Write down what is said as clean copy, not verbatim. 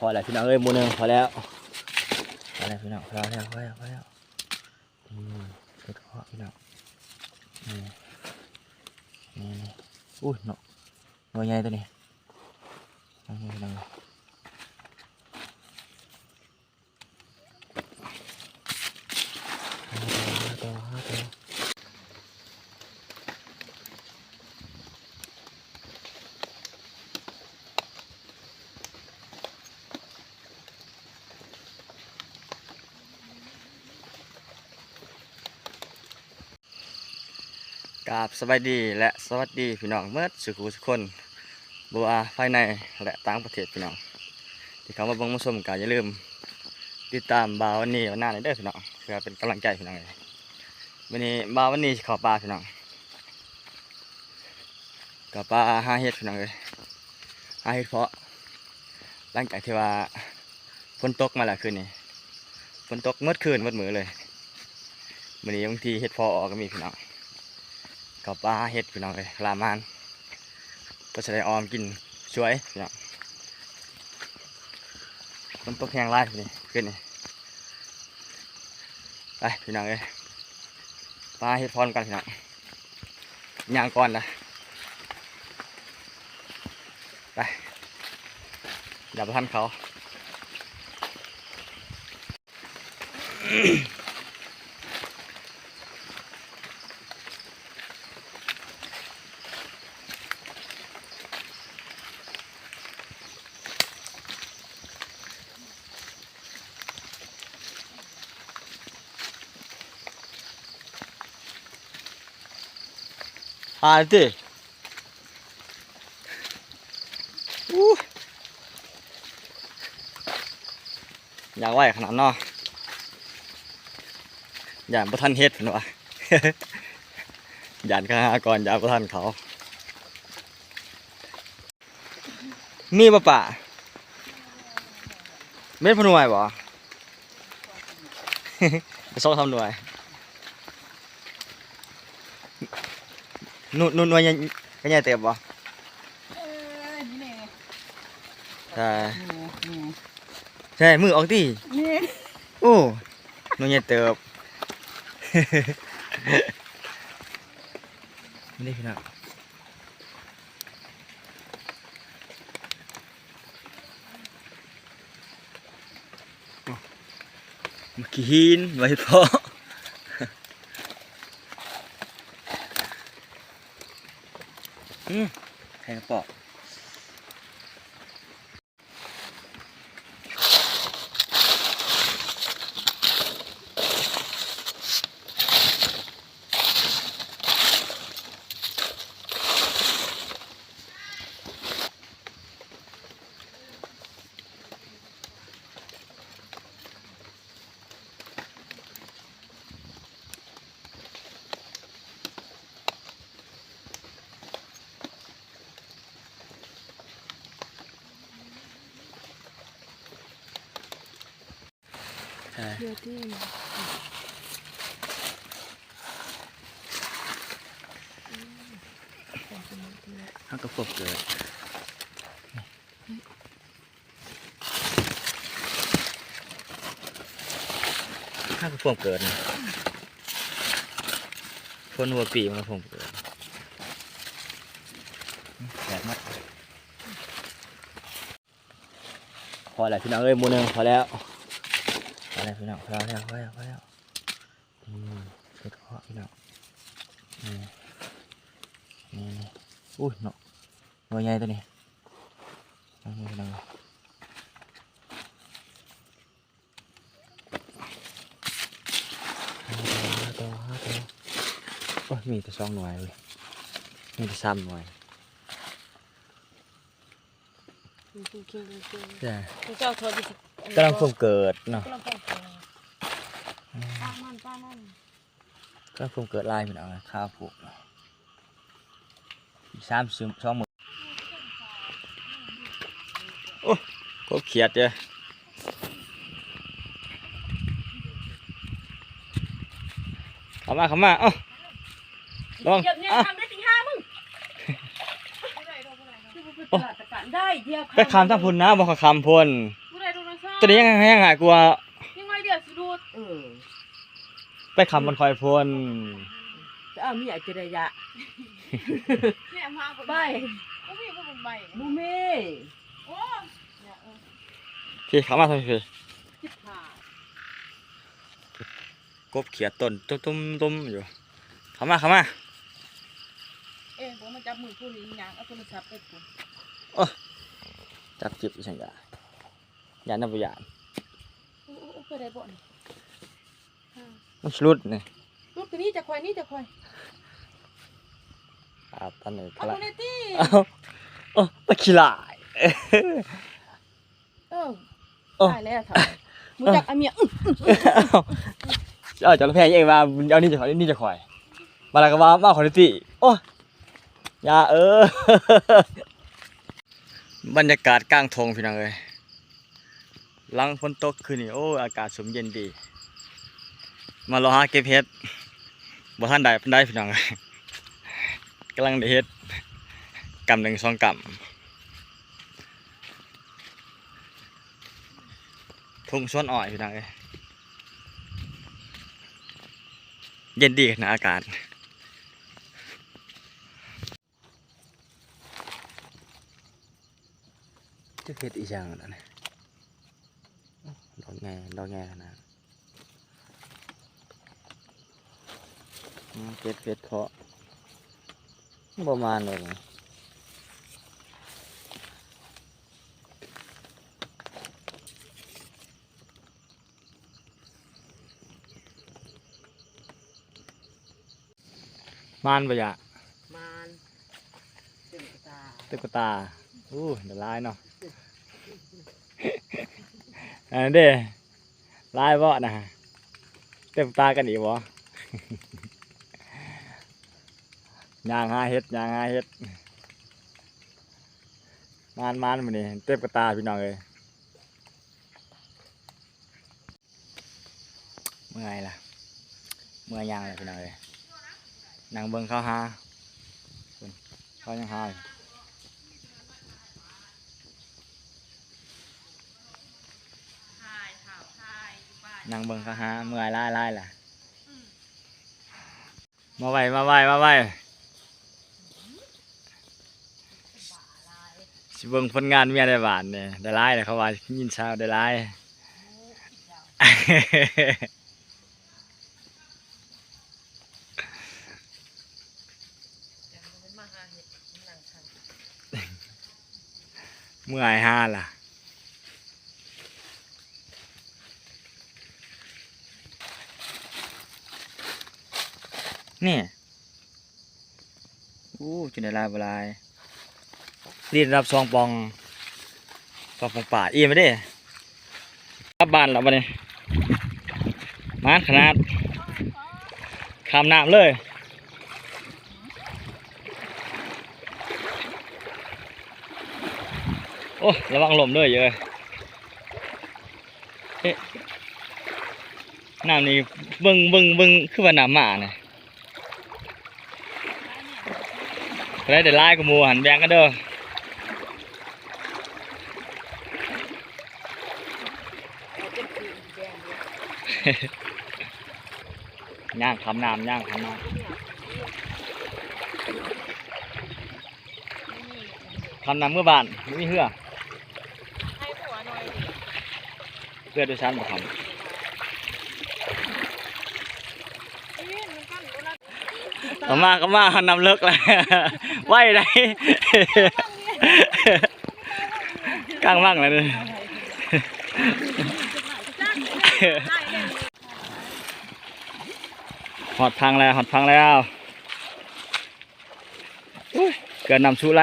พอแล้วพี่น้องเอ้ยหมูหนึ่งพอแล้วพี่น้องพอแล้วเด็ดพอพี่น้องนี่อุ้ยเนาะหน่วยใหญ่ตัวนี้พี่น้องกราบสบายดีและสวัสดีพี่น้องเมื่อสุขุสุขคนบัวภายในและต่างประเทศพี่น้องที่เขามาเบิ่งมาชมกันอย่าลืมติดตามบ่าววันนี้วันหน้าเด้อพี่น้องเพื่อเป็นกำลังใจพี่น้องเลยวันนี้บ่าววันนี้ขอปลาพี่น้องกับปลาหาเห็ดพี่น้องเลยหาเห็ดเพาะหลังจากที่ว่าฝนตกมาแล้วคืนนี้ฝนตกเมื่อคืนเมื่อมื้อเลยวันนี้บางทีเห็ดเพาะออกก็มีพี่น้องกับปลาเห็ดพี่น้องเลยลามานก็จะได้ออมกินช่วยพี่น้องต้นตกแห้งไล่นี่ขึ้นนี่ไปพี่น้องเลยปลาเห็ดพร้อมกันพี่น้องย่างก่อนนะไปอย่าไปทันเขาดิอยากไหวขนาดนออยากประทันเฮ็ดหนูวะ อยากข้าก่อนอยากประทันเขามีป่ะเม็ดพนวยบ่ ไปซ้อมทำหน่วยนุ่นหน่วยยังก็ยังเต็มบ่ใช่ใช่มือออกดิโอ้หน่วยยังเติบไม่ได้พี่น้องมากินไว้พอแทงปอกเดี๋ยวที่เขาก็พบเกิดถ้าก็พบเกิดคนหัวปีมันก็พบเกิดแบบมัดพอแล้วพี่น้องเอ้ยหมูหนึ่งพอแล้วพี่น้องพอแล้วเด็ดพอพี่น้องนี่อุ้ยเนาะหน่วยใหญ่ตัวนี้พี่น้องโอ้ยมีแต่2 หน่วยเลยมีแต่3 หน่วยใช่กำลังเพิ่งเกิดเนาะก็เพิ่งเกิดลายเป็นเอาข้าวผูก2 หมื่นโอ้ก็เขียดเลยเข้ามาเอ้าลองไปคำทั้งพุ่นนะบอกคำพุ่น ตัวนี้ยังหายกลัว ยังไงเดือดสุด ไปคำมันคอยพน จะเอามีอะไรจะได้ยะ เนี่ยมา ไป ก็พี่ก็เป็นใบ มูเม่ โอ้ พี่เขามาทำไมพี่ จิบผ่าก บเขียดต้นตุ้มอยู่เขามา ผมมาจับมือผู้นี้ยังเอาโทรศัพท์ไปกู จับจิบอีสังกาย่านนับยาน โอ้ไปได้บ่น มันชุดนี่ รูปตัวนี้จะควายนี่จะควาย ตอนนี้ เอาตัวนี้ตี ตะขี้ลาย ตายแล้วเถอะมูจักอาเมีย เอาจระเข้เองมาเอานี่จะขอยนี่จะขอยมาแล้วก็มาขอนิติโอ้ยาบรรยากาศกลางทงพี่น้องเอ้ยหลังฝนตกคืนนี้โอ้อากาศสมเย็นดีมารอหาเก็บเห็ดบ่ทันได้พี่น้องเอ้ยกำลังได้เห็ดกำหนึ่งสองกำทุ่งสวนอ้อยพี่น้องเอ้ยเย็นดีนะอากาศจะเห็ดอีกอย่างนั่นนะดอกแง่ขนาดเก็บเห็ดเพาะประมาณเลยนะมานปะยะ มานเต็มตา ตุ๊กตาเดี๋ยวลายเนาะ อันนี้เด้ลายบ่นะเต็มตากันอีกบ่ ย่างหาเฮ็ดมานมื้อนี้เต็มกระตาพี่น้องเอ้ยเมื่อยล่ะเมื่อยย่างเลยพี่น้องเอ้ยนั่งเบิ่งเขาหาเขายังหาอยู่นั่งเบิ่งเขาหาเมื่อยไล่ล่ะมาไว้สิเบิ่งผลงานเมียได้บาทเนี่ยได้ไล่เลยเขาว่ายินเช้าได้ไล่ เมื่อยห้าล่ะนี่จุดไหนลายบลายรีดรับซองปองป่าอิ่มไปดิกลับบ้านแล้วบัดนี้มาขนาดข้ามน้ำเลยโอ้ระวังลมด้วยเยอะน้ำนี่เบิ่งคือว่าน้ำหมาเนี่ยได้แต่ไล่กับหมูหันแบงกันเด้อย่างคำน้ำคำน้ำเมื่อบานไม่มีเหือ ให้หัวหน่อย เพื่อด้วยชั้นบ่คำก็มาหันนำเลิกเลย ไหวได้ กลางมั่งเลยหอดพังแล้วเกิดนำชูไร